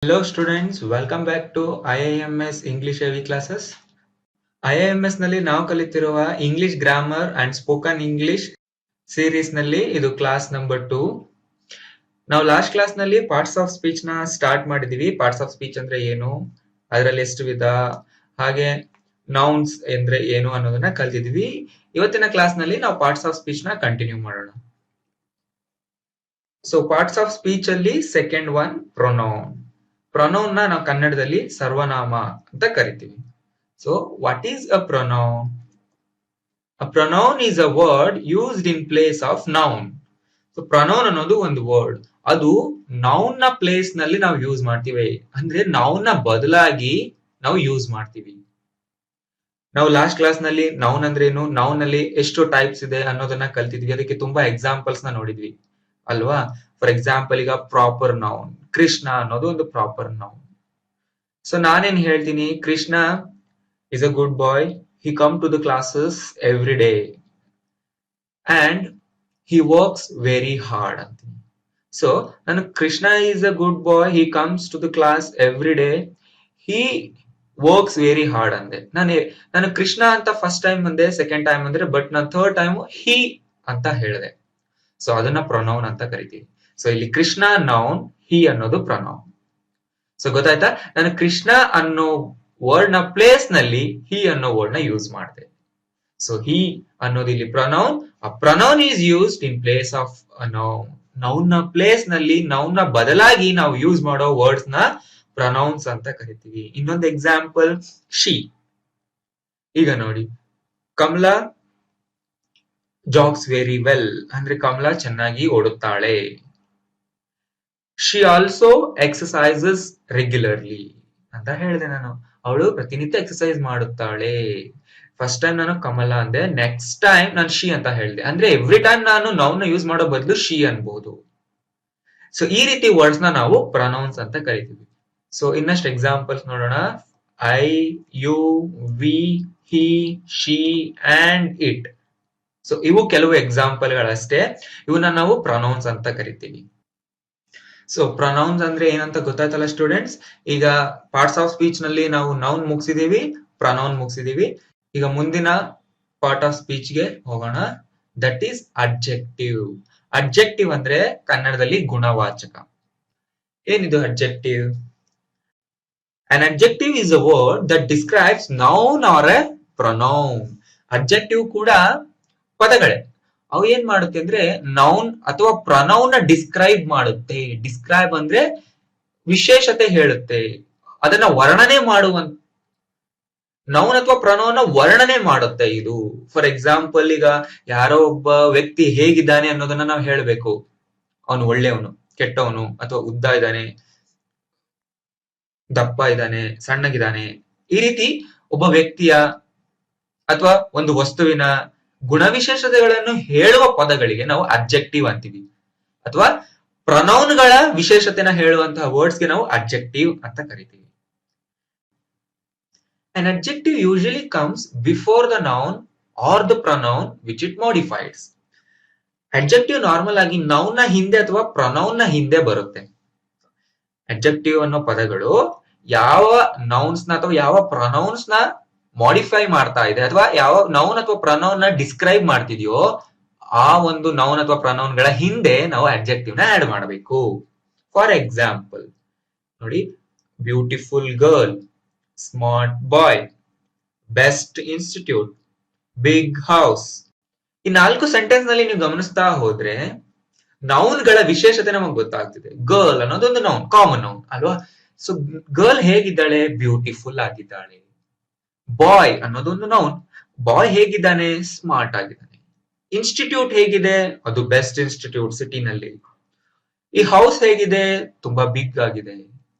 Hello students, welcome back to IIMS English AV classes. IIMS ನಲ್ಲಿ ನಾವು ಕಲಿತಿರುವ English grammar and spoken English series ನಲ್ಲಿ ಇದು class number 2. ನಾವು ಲಾಸ್ಟ್ ಕ್ಲಾಸ್ ನಲ್ಲಿ ಪಾರ್ಟ್ಸ್ ಆಫ್ ಸ್ಪೀಚ್ ನ ಸ್ಟಾರ್ಟ್ ಮಾಡಿದೀವಿ. ಪಾರ್ಟ್ಸ್ ಆಫ್ ಸ್ಪೀಚ್ ಅಂದ್ರೆ ಏನು, ಅದರಲ್ಲಿ ಎಷ್ಟು ವಿಧ, ಹಾಗೆ ನೌನ್ಸ್ ಅಂದ್ರೆ ಏನು ಅನ್ನೋದನ್ನ ಕಲ್ತಿದೀವಿ. ಇವತ್ತಿನ ಕ್ಲಾಸ್ ನಲ್ಲಿ ನಾವು ಪಾರ್ಟ್ಸ್ ಆಫ್ ಸ್ಪೀಚ್ ನ ಕಂಟಿನ್ಯೂ ಮಾಡೋಣ. ಸೊ ಪಾರ್ಟ್ಸ್ ಆಫ್ ಸ್ಪೀಚ್ ಅಲ್ಲಿ ಸೆಕೆಂಡ್ ಒನ್ ಪ್ರೊನೌನ್. ಪ್ರೊನೌನ್ ನ ನಾವು ಕನ್ನಡದಲ್ಲಿ ಸರ್ವನಾಮ ಅಂತ ಕರಿತೀವಿ. So what is a pronoun? A pronoun is a word used in place of noun. So pronoun ಅನ್ನೋದು ಒಂದು ವರ್ಡ್, ಅದು ನೌನ್ ನ ಪ್ಲೇಸ್ ನಲ್ಲಿ ನಾವು ಯೂಸ್ ಮಾಡ್ತೀವಿ, ಅಂದ್ರೆ ನೌನ್ ನ ಬದಲಾಗಿ ನಾವು ಯೂಸ್ ಮಾಡ್ತೀವಿ. ನಾವು ಲಾಸ್ಟ್ ಕ್ಲಾಸ್ ನಲ್ಲಿ ನೌನ್ ಅಂದ್ರೆ ಏನು, ನೌನ್ ನಲ್ಲಿ ಎಷ್ಟು ಟೈಪ್ಸ್ ಇದೆ ಅನ್ನೋದನ್ನ ಕಲ್ತಿದ್ವಿ. ಅದಕ್ಕೆ ತುಂಬಾ ಎಕ್ಸಾಂಪಲ್ಸ್ ನ ನೋಡಿದ್ವಿ ಅಲ್ವಾ. ಫಾರ್ ಎಕ್ಸಾಂಪಲ್, ಈಗ ಪ್ರಾಪರ್ ನೌನ್, ಕೃಷ್ಣ ಅನ್ನೋದು ಒಂದು ಪ್ರಾಪರ್ ನೌನ್. ಸೊ ನಾನೇನ್ ಹೇಳ್ತೀನಿ, Krishna is a good boy, he come to the classes every day and he works very hard ಅಂತೀನಿ. ಸೊ ನಾನು Krishna is a good boy, he comes to the class every day, he works very hard ಅಂದೆ. ನಾನು ಕೃಷ್ಣ ಅಂತ first time ಅಂದೆ, second time ಅಂದ್ರೆ, but ನಾನು third time he ಅಂತ ಹೇಳಿದೆ. ಸೊ ಅದನ್ನ ಪ್ರೊನೌನ್ ಅಂತ ಕರಿತೀವಿ. ಸೊ ಇಲ್ಲಿ ಕೃಷ್ಣ ನೌನ್, he ಅನ್ನೋದು ಪ್ರೊನೌನ್. ಸೊ ಗೊತ್ತಾಯ್ತಾ, ನಾನು ಕೃಷ್ಣ ಅನ್ನೋ ವರ್ಡ್ ನ ಪ್ಲೇಸ್ ನಲ್ಲಿ he ಅನ್ನೋ ವರ್ಡ್ ನ ಯೂಸ್ ಮಾಡಿದೆ. ಸೊ he ಅನ್ನೋದು ಇಲ್ಲಿ ಪ್ರೊನೌನ್. ಆ pronoun is used in place of noun. Noun ನ ಪ್ಲೇಸ್ ನಲ್ಲಿ, ನೌನ್ ನ ಬದಲಾಗಿ ನಾವು ಯೂಸ್ ಮಾಡೋ ವರ್ಡ್ಸ್ ನ ಪ್ರೊನೌನ್ಸ್ ಅಂತ ಕರಿತೀವಿ. ಇನ್ನೊಂದು ಎಕ್ಸಾಂಪಲ್, ಶಿ. ಈಗ ನೋಡಿ, ಕಮಲಾ ಜಾಗ್ಸ್ ವೆರಿ ವೆಲ್ ಅಂದ್ರೆ ಕಮಲಾ ಚೆನ್ನಾಗಿ ಓಡುತ್ತಾಳೆ. ಶಿ ಆಲ್ಸೋ ಎಕ್ಸಸೈಸಸ್ ರೆಗ್ಯುಲರ್ಲಿ ಅಂತ ಹೇಳಿದೆ ನಾನು, ಅವಳು ಪ್ರತಿನಿತ್ಯ ಎಕ್ಸಸೈಸ್ ಮಾಡುತ್ತಾಳೆ. ಫಸ್ಟ್ ಟೈಮ್ ನಾನು ಕಮಲಾ ಅಂದೆ, ನೆಕ್ಸ್ಟ್ ಟೈಮ್ ನಾನು ಶಿ ಅಂತ ಹೇಳಿದೆ. ಅಂದ್ರೆ ಎವ್ರಿ ಟೈಮ್ ನಾನು ನೌನ್ ಯೂಸ್ ಮಾಡೋ ಬದಲು ಶಿ ಅನ್ಬಹುದು. ಸೊ ಈ ರೀತಿ ವರ್ಡ್ಸ್ ನ ನಾವು ಪ್ರೊನೌನ್ಸ್ ಅಂತ ಕರಿತೀವಿ. ಸೊ ಇನ್ನಷ್ಟು ಎಕ್ಸಾಂಪಲ್ಸ್ ನೋಡೋಣ. I, you, we, he, she and it. So ಇವು ಕೆಲವು ಎಕ್ಸಾಂಪಲ್ ಗಳಷ್ಟೇ, ಇವನ್ನ ನಾವು ಪ್ರೊನೌನ್ಸ್ ಅಂತ ಕರಿತೀವಿ. ಸೊ ಪ್ರೊನೌನ್ಸ್ ಅಂದ್ರೆ ಏನಂತ ಗೊತ್ತಾಯ್ತಲ್ಲ ಸ್ಟೂಡೆಂಟ್ಸ್. ಈಗ ಪಾರ್ಟ್ಸ್ ಆಫ್ ಸ್ಪೀಚ್ ನಲ್ಲಿ ನಾವು ನೌನ್ ಮುಗಿಸಿದೀವಿ, ಪ್ರೊನೌನ್ ಮುಗಿಸಿದೀವಿ. ಈಗ ಮುಂದಿನ ಪಾರ್ಟ್ ಆಫ್ ಸ್ಪೀಚ್ ಗೆ ಹೋಗೋಣ. That is adjective. ಅಡ್ಜೆಕ್ಟಿವ್ ಅಂದ್ರೆ ಕನ್ನಡದಲ್ಲಿ ಗುಣವಾಚಕ. ಏನಿದು adjective? An adjective is a word that describes noun or a pronoun. Adjective ಕೂಡ ಪದಗಳೇ. ಅವು ಏನ್ ಮಾಡುತ್ತೆ ಅಂದ್ರೆ ನೌನ್ ಅಥವಾ ಪ್ರೊನೌನ್ ನ ಡಿಸ್ಕ್ರೈಬ್ ಮಾಡುತ್ತೆ. ಡಿಸ್ಕ್ರೈಬ್ ಅಂದ್ರೆ ವಿಶೇಷತೆ ಹೇಳುತ್ತೆ, ಅದನ್ನ ವರ್ಣನೆ ಮಾಡುವಂತ, ನೌನ್ ಅಥವಾ ಪ್ರೊನೌನ್ ನ ವರ್ಣನೆ ಮಾಡುತ್ತೆ ಇದು. ಫಾರ್ ಎಕ್ಸಾಂಪಲ್, ಈಗ ಯಾರೋ ಒಬ್ಬ ವ್ಯಕ್ತಿ ಹೇಗಿದ್ದಾನೆ ಅನ್ನೋದನ್ನ ನಾವು ಹೇಳ್ಬೇಕು. ಅವನು ಒಳ್ಳೆಯವನು, ಕೆಟ್ಟವನು, ಅಥವಾ ಉದ್ದ ಇದ್ದಾನೆ, ದಪ್ಪ ಇದ್ದಾನೆ, ಸಣ್ಣಗಿದ್ದಾನೆ. ಈ ರೀತಿ ಒಬ್ಬ ವ್ಯಕ್ತಿಯ ಅಥವಾ ಒಂದು ವಸ್ತುವಿನ ಗುಣವಿಶೇಷತೆಗಳನ್ನು ಹೇಳುವ ಪದಗಳಿಗೆ ನಾವು ಅಡ್ಜೆಕ್ಟಿವ್ ಅಂತೀವಿ. ಅಥವಾ ಪ್ರೊನೌನ್ಗಳ ವಿಶೇಷತೆನ ಹೇಳುವಂತಹ ವರ್ಡ್ಸ್ಗೆ ನಾವು ಅಡ್ಜೆಕ್ಟಿವ್ ಅಂತ ಕರಿತೀವಿ. An adjective usually comes before the noun or the pronoun which it modifies. Adjective normal ಆಗಿ ನೌನ್ ನ ಹಿಂದೆ ಅಥವಾ ಪ್ರೊನೌನ್ ನ ಹಿಂದೆ ಬರುತ್ತೆ. ಅಡ್ಜೆಕ್ಟಿವ್ ಅನ್ನೋ ಪದಗಳು ಯಾವ ನೌನ್ಸ್ ನ ಅಥವಾ ಯಾವ ಪ್ರೊನೌನ್ಸ್ ನ ಮಾಡಿಫೈ ಮಾಡ್ತಾ ಇದೆ, ಅಥವಾ ಯಾವ ನೌನ್ ಅಥವಾ ಪ್ರೊನೌನ್ ನ ಡಿಸ್ಕ್ರೈಬ್ ಮಾಡ್ತಿದ್ಯೋ ಆ ಒಂದು ನೌನ್ ಅಥವಾ ಪ್ರೊನೌನ್ ಗಳ ಹಿಂದೆ ನಾವು ಅಡ್ಜೆಕ್ಟಿವ್ ನ ಆಡ್ ಮಾಡಬೇಕು. ಫಾರ್ ಎಕ್ಸಾಂಪಲ್ ನೋಡಿ, beautiful girl, smart boy, best institute, big house. ಈ 4 ಸೆಂಟೆನ್ಸ್ ನಲ್ಲಿ ನೀವು ಗಮನಿಸ್ತಾ ಹೋದ್ರೆ ನೌನ್ ಗಳ ವಿಶೇಷತೆ ನಮಗೆ ಗೊತ್ತಾಗ್ತಿದೆ. ಗರ್ಲ್ ಅನ್ನೋದು ಒಂದು ನೌನ್, ಕಾಮನ್ ನೌನ್ ಅಲ್ವಾ. ಸೊ ಗರ್ಲ್ ಹೇಗಿದ್ದಾಳೆ? ಬ್ಯೂಟಿಫುಲ್ ಆಗಿದ್ದಾಳೆ. ಬಾಯ್ ಅನ್ನೋದೊಂದು ನೌನ್, ಬಾಯ್ ಹೇಗಿದ್ದಾನೆ? ಸ್ಮಾರ್ಟ್ ಆಗಿದ್ದಾನೆ. ಇನ್ಸ್ಟಿಟ್ಯೂಟ್ ಹೇಗಿದೆ? ಅದು ಬೆಸ್ಟ್ ಇನ್ಸ್ಟಿಟ್ಯೂಟ್, ಸಿಟಿನಲ್ಲಿ. ಈ ಹೌಸ್ ಹೇಗಿದೆ? ತುಂಬಾ ಬಿಗ್ ಆಗಿದೆ.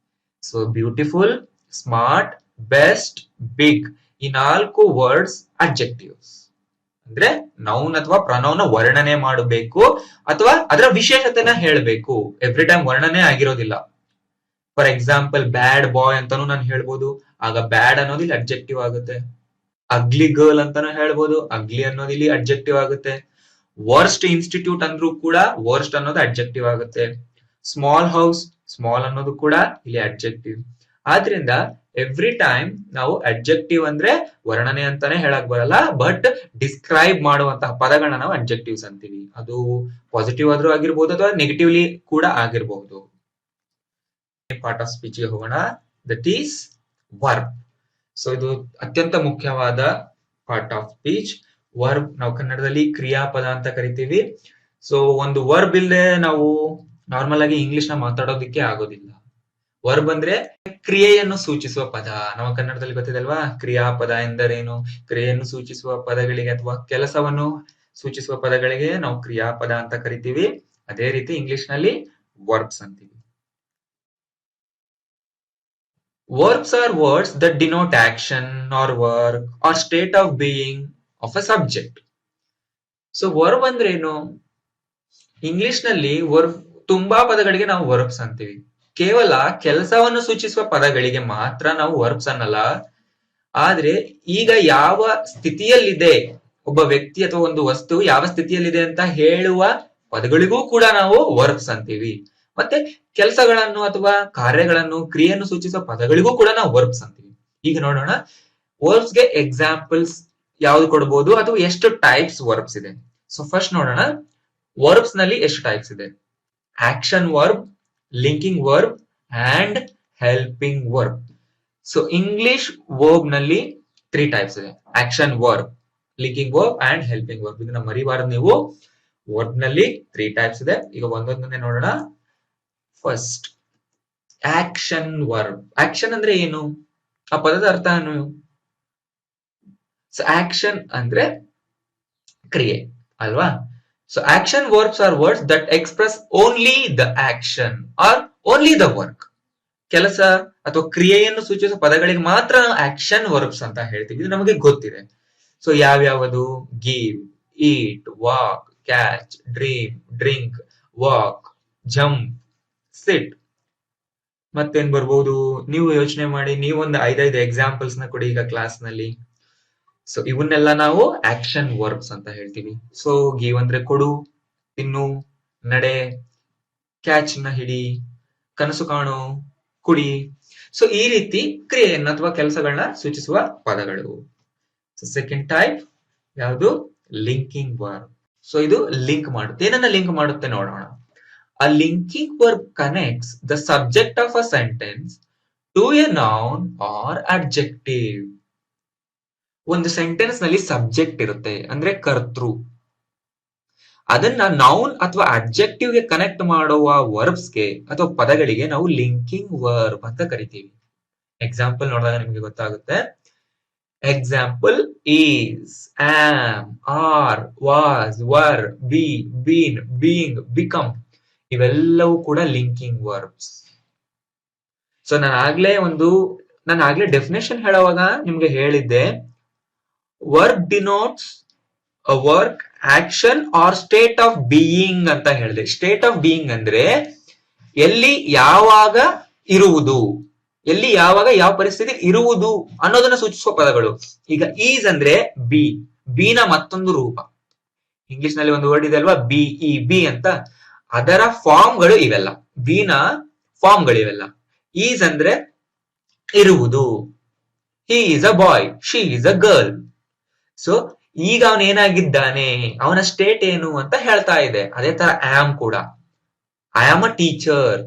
So beautiful, smart, best, big, ಈ 4 ವರ್ಡ್ಸ್ ಅಡ್ಜೆಕ್ಟಿವ್ಸ್. ಅಂದ್ರೆ ನೌನ್ ಅಥವಾ ಪ್ರೊನೌನ್ ವರ್ಣನೆ ಮಾಡಬೇಕು ಅಥವಾ ಅದರ ವಿಶೇಷತೆನ ಹೇಳಬೇಕು. ಎವ್ರಿ ಟೈಮ್ ವರ್ಣನೆ ಆಗಿರೋದಿಲ್ಲ. ಫಾರ್ ಎಕ್ಸಾಂಪಲ್, ಬ್ಯಾಡ್ ಬಾಯ್ ಅಂತಾನು ನಾನು ಹೇಳ್ಬೋದು, ಆಗ ಬ್ಯಾಡ್ ಅನ್ನೋದು ಇಲ್ಲಿ ಅಡ್ಜೆಕ್ಟಿವ್ ಆಗುತ್ತೆ. ಅಗ್ಲಿ ಗರ್ಲ್ ಅಂತಾನು ಹೇಳ್ಬೋದು, ಅಗ್ಲಿ ಅನ್ನೋದು ಇಲ್ಲಿ ಅಡ್ಜೆಕ್ಟಿವ್ ಆಗುತ್ತೆ. ವರ್ಸ್ಟ್ ಇನ್ಸ್ಟಿಟ್ಯೂಟ್ ಅಂದ್ರೂ ಕೂಡ ವರ್ಸ್ಟ್ ಅನ್ನೋದು ಅಡ್ಜೆಕ್ಟಿವ್ ಆಗುತ್ತೆ. ಸ್ಮಾಲ್ ಹೌಸ್, ಸ್ಮಾಲ್ ಅನ್ನೋದು ಕೂಡ ಇಲ್ಲಿ ಅಡ್ಜೆಕ್ಟಿವ್. ಆದ್ರಿಂದ ಎವ್ರಿ ಟೈಮ್ ನಾವು ಅಡ್ಜೆಕ್ಟಿವ್ ಅಂದ್ರೆ ವರ್ಣನೆ ಅಂತಾನೆ ಹೇಳಕ್ ಬರಲ್ಲ, ಬಟ್ ಡಿಸ್ಕ್ರೈಬ್ ಮಾಡುವಂತಹ ಪದಗಳನ್ನ ನಾವು ಅಡ್ಜೆಕ್ಟಿವ್ಸ್ ಅಂತೀವಿ. ಅದು ಪಾಸಿಟಿವ್ ಆದ್ರೂ ಆಗಿರ್ಬೋದು ಅಥವಾ ನೆಗೆಟಿವ್ಲಿ ಕೂಡ ಆಗಿರಬಹುದು. ಪಾರ್ಟ್ ಆಫ್ ಸ್ಪೀಚ್ ಗೆ ಹೋಗೋಣ. That is verb. ಸೊ ಇದು ಅತ್ಯಂತ ಮುಖ್ಯವಾದ ಪಾರ್ಟ್ ಆಫ್ ಸ್ಪೀಚ್. ವರ್ಬ್ ನಾವು ಕನ್ನಡದಲ್ಲಿ ಕ್ರಿಯಾಪದ ಅಂತ ಕರಿತೀವಿ. ಸೊ ಒಂದು ವರ್ಬ್ ಇಲ್ಲದೆ ನಾವು ನಾರ್ಮಲ್ ಆಗಿ ಇಂಗ್ಲಿಷ್ ನ ಮಾತಾಡೋದಿಕ್ಕೆ ಆಗೋದಿಲ್ಲ. ವರ್ಬ್ ಅಂದ್ರೆ ಕ್ರಿಯೆಯನ್ನು ಸೂಚಿಸುವ ಪದ. ನಮ್ಮ ಕನ್ನಡದಲ್ಲಿ ಗೊತ್ತಿದೆ ಅಲ್ವಾ, ಕ್ರಿಯಾಪದ ಎಂದರೇನು? ಕ್ರಿಯೆಯನ್ನು ಸೂಚಿಸುವ ಪದಗಳಿಗೆ ಅಥವಾ ಕೆಲಸವನ್ನು ಸೂಚಿಸುವ ಪದಗಳಿಗೆ ನಾವು ಕ್ರಿಯಾಪದ ಅಂತ ಕರಿತೀವಿ. ಅದೇ ರೀತಿ ಇಂಗ್ಲಿಷ್ ನಲ್ಲಿ ವರ್ಬ್ಸ್ ಅಂತೀವಿ. Verbs are words that denote action or work or state of being of a subject. So verb ಅಂದ್ರೆ ಏನು? ಇಂಗ್ಲಿಷ್ ನಲ್ಲಿ ವರ್ಬ್ ತುಂಬಾ ಪದಗಳಿಗೆ ನಾವು ವರ್ಬ್ಸ್ ಅಂತೀವಿ. ಕೇವಲ ಕೆಲಸವನ್ನು ಸೂಚಿಸುವ ಪದಗಳಿಗೆ ಮಾತ್ರ ನಾವು ವರ್ಬ್ಸ್ ಅನ್ನಲ್ಲ. ಆದ್ರೆ ಈಗ ಯಾವ ಸ್ಥಿತಿಯಲ್ಲಿದೆ ಒಬ್ಬ ವ್ಯಕ್ತಿ ಅಥವಾ ಒಂದು ವಸ್ತು ಯಾವ ಸ್ಥಿತಿಯಲ್ಲಿದೆ ಅಂತ ಹೇಳುವ ಪದಗಳಿಗೂ ಕೂಡ ನಾವು ವರ್ಬ್ಸ್ ಅಂತೀವಿ. ಮತ್ತೆ ಕೆಲಸಗಳನ್ನು ಅಥವಾ ಕಾರ್ಯಗಳನ್ನು ಕ್ರಿಯೆಯನ್ನು ಸೂಚಿಸುವ ಪದಗಳಿಗೂ ಕೂಡ ನಾವು ವರ್ಬ್ಸ್ ಅಂತೀವಿ. ಈಗ ನೋಡೋಣ ವರ್ಬ್ಸ್ ಗೆ ಎಕ್ಸಾಂಪಲ್ಸ್ ಯಾವ್ದು ಕೊಡಬಹುದು ಅಥವಾ ಎಷ್ಟು ಟೈಪ್ಸ್ ವರ್ಬ್ಸ್ ಇದೆ. ಸೊ ಫಸ್ಟ್ ನೋಡೋಣ ವರ್ಬ್ಸ್ ನಲ್ಲಿ ಎಷ್ಟು ಟೈಪ್ಸ್ ಇದೆ. Action verb, linking verb and helping verb. So English verb ನಲ್ಲಿ 3 ಟೈಪ್ಸ್ ಇದೆ. Action verb, linking verb and helping verb. ಇದನ್ನ ಮರಿಬಾರದು ನೀವು. ವರ್ಬ್ ನಲ್ಲಿ 3 ಟೈಪ್ಸ್ ಇದೆ. ಈಗ ಒಂದೊಂದನ್ನೇ ನೋಡೋಣ. First action verb. ಆಕ್ಷನ್ ಅಂದ್ರೆ ಏನು? ಆ ಪದದ ಅರ್ಥ ಏನು? ಸೊ ಆಕ್ಷನ್ ಅಂದ್ರೆ ಕ್ರಿಯೆ ಅಲ್ವಾ? So action verbs are words that express only the action or only the work. ಕೆಲಸ ಅಥವಾ ಕ್ರಿಯೆಯನ್ನು ಸೂಚಿಸುವ ಪದಗಳಿಗೆ ಮಾತ್ರ ನಾವು ಆಕ್ಷನ್ ವರ್ಬ್ಸ್ ಅಂತ ಹೇಳ್ತೀವಿ. ಇದು ನಮಗೆ ಗೊತ್ತಿದೆ. ಸೊ ಯಾವ್ಯಾವುದು? Give, eat, walk, catch, dream, drink, walk, jump, sit. ಮತ್ತೇನ್ ಬರ್ಬೋದು? ನೀವು ಯೋಚನೆ ಮಾಡಿ. ನೀವೊಂದು 5 ಎಕ್ಸಾಂಪಲ್ಸ್ ನ ಕೊಡಿ ಈಗ ಕ್ಲಾಸ್ ನಲ್ಲಿ. ಸೊ ಇವನ್ನೆಲ್ಲ ನಾವು ಆಕ್ಷನ್ ವರ್ಬ್ಸ್ ಅಂತ ಹೇಳ್ತೀವಿ. ಸೊ ಗಿವ್ ಅಂದ್ರೆ ಕೊಡು, ತಿನ್ನು, ನಡೆ, ಕ್ಯಾಚ್ ನ ಹಿಡಿ, ಕನಸು ಕಾಣು, ಕುಡಿ. ಸೊ ಈ ರೀತಿ ಕ್ರಿಯೆಯನ್ನು ಅಥವಾ ಕೆಲಸಗಳನ್ನ ಸೂಚಿಸುವ ಪದಗಳು. ಸೊ ಸೆಕೆಂಡ್ ಟೈಪ್ ಯಾವುದು? Linking verb. ಸೊ ಇದು ಲಿಂಕ್ ಮಾಡುತ್ತೆ. ಏನನ್ನ ಲಿಂಕ್ ಮಾಡುತ್ತೆ ನೋಡೋಣ. A linking verb connects the subject of a sentence to a noun or adjective. ಒಂದು ಸೆಂಟೆನ್ಸ್ ನಲ್ಲಿ ಸಬ್ಜೆಕ್ಟ್ ಇರುತ್ತೆ ಅಂದ್ರೆ ಕರ್ತೃ. ಅದನ್ನ ನೌನ್ ಅಥವಾ ಅಡ್ಜೆಕ್ಟಿವ್ ಗೆ ಕನೆಕ್ಟ್ ಮಾಡುವ ವರ್ಬ್ಸ್ ಗೆ ಅಥವಾ ಪದಗಳಿಗೆ ನಾವು ಲಿಂಕಿಂಗ್ ವರ್ಬ್ ಅಂತ ಕರಿತೀವಿ. ಎಕ್ಸಾಂಪಲ್ ನೋಡಿದಾಗ ನಿಮಗೆ ಗೊತ್ತಾಗುತ್ತೆ. Example is, am, are, was, were, be, been, being, become. ಇವೆಲ್ಲವೂ ಕೂಡ ಲಿಂಕಿಂಗ್ ವರ್ಬ್ಸ್. ಸೊ ನಾನು ಆಗ್ಲೇ ಡೆಫಿನೇಷನ್ ಹೇಳುವಾಗ ನಿಮ್ಗೆ ಹೇಳಿದ್ದೆ, verb denotes a work, action or state of being ಅಂತ ಹೇಳಿದೆ. ಸ್ಟೇಟ್ ಆಫ್ ಬೀಯಿಂಗ್ ಅಂದ್ರೆ ಎಲ್ಲಿ ಯಾವಾಗ ಇರುವುದು, ಎಲ್ಲಿ ಯಾವಾಗ ಯಾವ ಪರಿಸ್ಥಿತಿ ಇರುವುದು ಅನ್ನೋದನ್ನ ಸೂಚಿಸುವ ಪದಗಳು. ಈಗ ಈಸ್ ಅಂದ್ರೆ ಬಿ, ಬಿ ನ ಮತ್ತೊಂದು ರೂಪ. ಇಂಗ್ಲಿಷ್ ನಲ್ಲಿ ಒಂದು ವರ್ಡ್ ಇದೆ ಅಲ್ವಾ, ಬಿ ಇ ಬಿ ಅಂತ. ಅದರ ಫಾರ್ಮ್ ಗಳು ಇವೆಲ್ಲ, ಬಿ ನ ಫಾರ್ಮ್ ಗಳು ಇವೆಲ್ಲ. ಈಸ್ ಅಂದ್ರೆ ಇರುವುದು. He is a boy, she is a girl. So ಈಗ ಅವನ್ ಏನಾಗಿದ್ದಾನೆ, ಅವನ ಸ್ಟೇಟ್ ಏನು ಅಂತ ಹೇಳ್ತಾ ಇದೆ. ಅದೇ ತರ ಆಮ್ ಕೂಡ. ಐ ಆಮ್ ಅ ಟೀಚರ್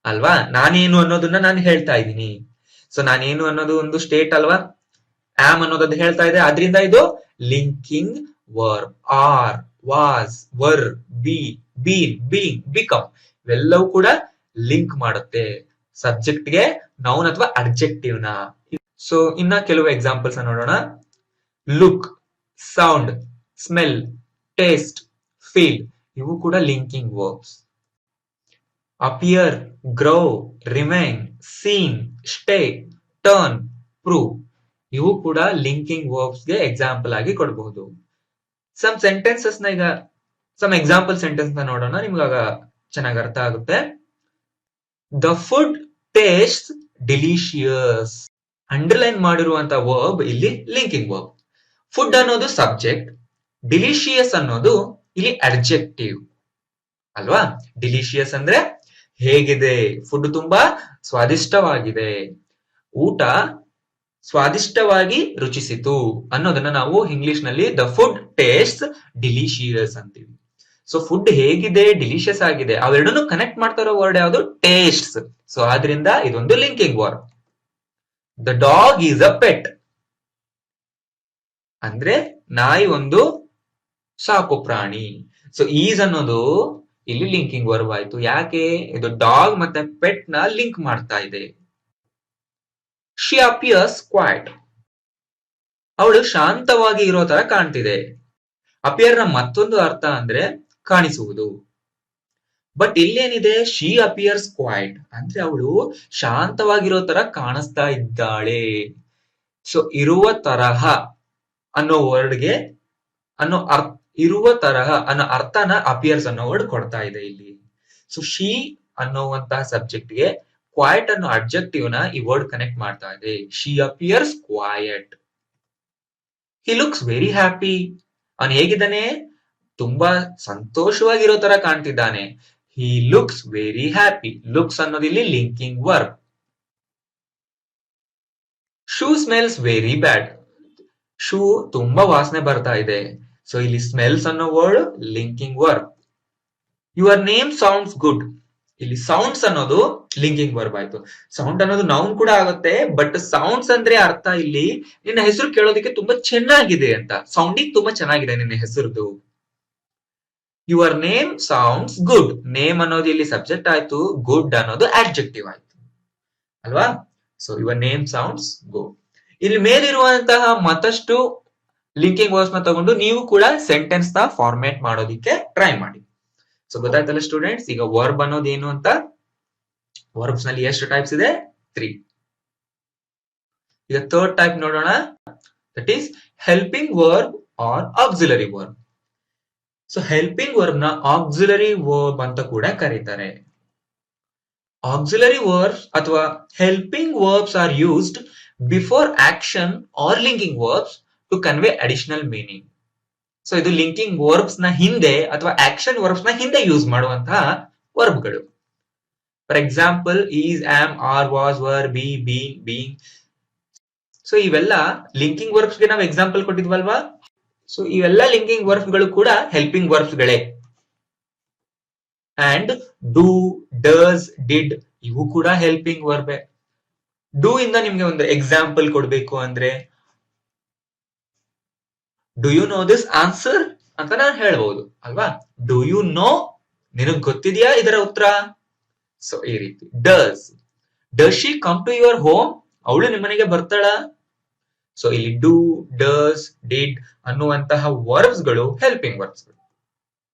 ಅಲ್ವಾ, ನಾನೇನು ಅನ್ನೋದನ್ನ ನಾನು ಹೇಳ್ತಾ ಇದ್ದೀನಿ. ಸೊ ನಾನೇನು ಅನ್ನೋದು ಒಂದು ಸ್ಟೇಟ್ ಅಲ್ವಾ, ಆಮ್ ಅನ್ನೋದನ್ನ ಹೇಳ್ತಾ ಇದೆ. ಆದ್ರಿಂದ ಇದು linking verb. Are, was, were, be, been, being, become ಇವೆಲ್ಲವೂ ಕೂಡ ಲಿಂಕ್ ಮಾಡುತ್ತೆ ಸಬ್ಜೆಕ್ಟ್ ಗೆ ನೌನ್ ಅಥವಾ ಅಡ್ಜೆಕ್ಟಿವ್ ನ. ಸೊ ಇನ್ನ ಕೆಲವು ಎಕ್ಸಾಂಪಲ್ಸ್ ನೋಡೋಣ. Look, sound, smell, taste, feel ಇವು ಕೂಡ linking verbs. Appear, grow, remain, seem, stay, turn, prove ಇವು ಕೂಡ ಲಿಂಕಿಂಗ್ ವರ್ಬ್ಸ್ ಗೆ ಎಕ್ಸಾಂಪಲ್ ಆಗಿ ಕೊಡಬಹುದು. ಸಮ್ ಸೆಂಟೆನ್ಸಸ್ ನ ಈಗ ಸಮ್ ಎಕ್ಸಾಂಪಲ್ ಸೆಂಟೆನ್ಸ್ ನ ನೋಡೋಣ, ನಿಮ್ಗಾಗ ಚೆನ್ನಾಗಿ ಅರ್ಥ ಆಗುತ್ತೆ. The food taste delicious. Underline ಮಾಡಿರುವಂತ ವರ್ಬ್ ಇಲ್ಲಿ ಲಿಂಕಿಂಗ್ ವರ್ಬ್. ಫುಡ್ ಅನ್ನೋದು ಸಬ್ಜೆಕ್ಟ್, ಡಿಲಿಷಿಯಸ್ ಅನ್ನೋದು ಇಲ್ಲಿ ಅಡ್ಜೆಕ್ಟಿವ್ ಅಲ್ವಾ. ಡಿಲಿಷಿಯಸ್ ಅಂದ್ರೆ ಹೇಗಿದೆ, ಫುಡ್ ತುಂಬಾ ಸ್ವಾದಿಷ್ಟವಾಗಿದೆ, ಊಟ ಸ್ವಾದಿಷ್ಟವಾಗಿ ರುಚಿಸಿತು ಅನ್ನೋದನ್ನ ನಾವು ಇಂಗ್ಲಿಷ್ ನಲ್ಲಿ ದ ಫುಡ್ ಟೇಸ್ಟ್ ಡಿಲಿಶಿಯಸ್ ಅಂತೀವಿ. ಸೊ ಫುಡ್ ಹೇಗಿದೆ, ಡಿಲಿಷಿಯಸ್ ಆಗಿದೆ, ಅವೆರಡನ್ನು ಕನೆಕ್ಟ್ ಮಾಡ್ತಾ ಇರೋ ವರ್ಡ್ ಯಾವುದು, ಟೇಸ್ಟ್ಸ್. ಸೊ ಆದ್ರಿಂದ ಇದೊಂದು linking word. The dog is a pet ಅಂದ್ರೆ ನಾಯಿ ಒಂದು ಸಾಕು ಪ್ರಾಣಿ. ಸೊ ಈಸ್ ಅನ್ನೋದು ಇಲ್ಲಿ ಲಿಂಕಿಂಗ್ ವರ್ಬ್ ಆಯ್ತು. ಯಾಕೆ, ಇದು ಡಾಗ್ ಮತ್ತೆ ಪೆಟ್ ನ ಲಿಂಕ್ ಮಾಡ್ತಾ ಇದೆ. ಶಿ ಅಪಿಯರ್ಸ್ ಕ್ವೈಟ್, ಅವಳು ಶಾಂತವಾಗಿ ಇರೋ ತರ ಕಾಣ್ತಿದೆ. ಅಪಿಯರ್ ನ ಮತ್ತೊಂದು ಅರ್ಥ ಅಂದ್ರೆ ಕಾಣಿಸುವುದು. ಬಟ್ ಇಲ್ಲೇನಿದೆ, ಶಿ ಅಪಿಯರ್ಸ್ ಕ್ವೈಟ್ ಅಂದ್ರೆ ಅವಳು ಶಾಂತವಾಗಿರೋ ತರ ಕಾಣಿಸ್ತಾ ಇದ್ದಾಳೆ. ಸೊ ಇರುವ ತರಹ ಅನ್ನೋ ವರ್ಡ್ಗೆ ಅನ್ನೋ ಇರುವ ತರಹ ಅನ್ನೋ ಅರ್ಥನ ಅಪಿಯರ್ಸ್ ಅನ್ನೋ ವರ್ಡ್ ಕೊಡ್ತಾ ಇದೆ ಇಲ್ಲಿ. ಸೊ ಶಿ ಅನ್ನುವಂತಹ ಸಬ್ಜೆಕ್ಟ್ ಗೆ ಕ್ವೈಟ್ ಅನ್ನೋ ಅಬ್ಜೆಕ್ಟಿವ್ ನ ಈ ವರ್ಡ್ ಕನೆಕ್ಟ್ ಮಾಡ್ತಾ ಇದೆ. She appears quiet. He looks very happy, ಅವನು ಹೇಗಿದ್ದಾನೆ, ತುಂಬಾ ಸಂತೋಷವಾಗಿರೋ ತರ ಕಾಣ್ತಿದ್ದಾನೆ. He looks very happy. Looks ಅನ್ನೋದಿಲ್ಲಿ linking verb. Shoe smells very bad, shoe ತುಂಬಾ ವಾಸನೆ ಬರ್ತಾ ಇದೆ. ಸೊ ಇಲ್ಲಿ ಸ್ಮೆಲ್ಸ್ ಅನ್ನೋ word linking verb. Your name sounds good, ಇಲ್ಲಿ ಸೌಂಡ್ಸ್ ಅನ್ನೋದು ಲಿಂಕಿಂಗ್ ವರ್ಬ್ ಆಯ್ತು. ಸೌಂಡ್ ಅನ್ನೋದು ನೌನ್ ಕೂಡ ಆಗುತ್ತೆ, ಬಟ್ ಸೌಂಡ್ಸ್ ಅಂದ್ರೆ ಅರ್ಥ ಇಲ್ಲಿ ನಿನ್ನ ಹೆಸರು ಕೇಳೋದಕ್ಕೆ ತುಂಬಾ ಚೆನ್ನಾಗಿದೆ ಅಂತ, ಸೌಂಡಿಂಗ್ ತುಂಬಾ ಚೆನ್ನಾಗಿದೆ ನಿನ್ನ ಹೆಸರುದು. Your name sounds good, name ಅನ್ನೋದು ಇಲ್ಲಿ ಸಬ್ಜೆಕ್ಟ್ ಆಯ್ತು, ಗುಡ್ ಅನ್ನೋದು ಆಡ್ಜೆಕ್ಟಿವ್ ಆಯ್ತು ಅಲ್ವಾ. So your name sounds good. ಇಲ್ಲಿ ಮೇಲಿರುವಂತಹ ಮತ್ತಷ್ಟು ಲಿಂಕಿಂಗ್ ವರ್ಡ್ಸ್ ನ ತಗೊಂಡು ನೀವು ಕೂಡ ಸೆಂಟೆನ್ಸ್ ನ ಫಾರ್ಮೇಟ್ ಮಾಡೋದಿಕ್ಕೆ ಟ್ರೈ ಮಾಡಿ. ಸೊ ಗೊತ್ತಾಯ್ತಲ್ಲ ಸ್ಟೂಡೆಂಟ್ಸ್, ಈಗ ವರ್ಬ್ ಅನ್ನೋದು ಏನು ಅಂತ. ವರ್ಬ್ಸ್ ನಲ್ಲಿ ಎಷ್ಟು ಟೈಪ್ಸ್ ಇದೆ, 3. ಈಗ ಥರ್ಡ್ ಟೈಪ್ ನೋಡೋಣ, that is helping verb or auxiliary verb. So helping verb ನ ಆಕ್ಸಿಲರಿ ವರ್ಬ್ ಅಂತ ಕೂಡ ಕರೀತಾರೆ. ಆಕ್ಸಿಲರಿ ವರ್ಬ್ಸ್ ಅಥವಾ helping verbs are used before action or linking verbs to convey additional meaning. So ಇದು linking verbs ನ ಹಿಂದೆ ಅಥವಾ ಆಕ್ಷನ್ ವರ್ಬ್ಸ್ ನ ಹಿಂದೆ ಯೂಸ್ ಮಾಡುವಂತಹ ವರ್ಬ್ಗಳು. For example is, am, are, was, were, be, been, being. So ಇವೆಲ್ಲ ಲಿಂಕಿಂಗ್ ವರ್ಬ್ಸ್ ಗೆ ನಾವು ಎಕ್ಸಾಂಪಲ್ ಕೊಟ್ಟಿದ್ವಲ್ವಾ. ಸೊ ಇವೆಲ್ಲ ಲಿಂಕಿಂಗ್ ವರ್ಬ್ಸ್ ಗಳು ಕೂಡ ಹೆಲ್ಪಿಂಗ್ ವರ್ಬ್ಸ್ ಗಳೇ. ಅಂಡ್ ಡೂ, ಡಸ್, ಡಿಡ್ ಇವು ಕೂಡ ಹೆಲ್ಪಿಂಗ್ ವರ್ಬ್. ಡೂ ಇಂದ ನಿಮ್ಗೆ ಒಂದು ಎಕ್ಸಾಂಪಲ್ ಕೊಡ್ಬೇಕು ಅಂದ್ರೆ, do you know this answer ಅಂತ ನಾನು ಹೇಳ್ಬಹುದು ಅಲ್ವಾ. ಡು ಯು ನೋ, ನಿನಗ್ ಗೊತ್ತಿದ್ಯಾ ಇದರ ಉತ್ತರ. ಸೊ ಈ ರೀತಿ. Does, does she come to your home, ಅವಳು ನಿಮ್ಮನೆಗೆ ಬರ್ತಾಳ. ಸೊ ಇಲ್ಲಿ ಡೂ, ಡಸ್, ಡಿಡ್ ಅನ್ನುವಂತಹ ವರ್ಬ್ಸ್ ಗಳು ಹೆಲ್ಪಿಂಗ್ ವರ್ಬ್ಸ್ ಗಳು.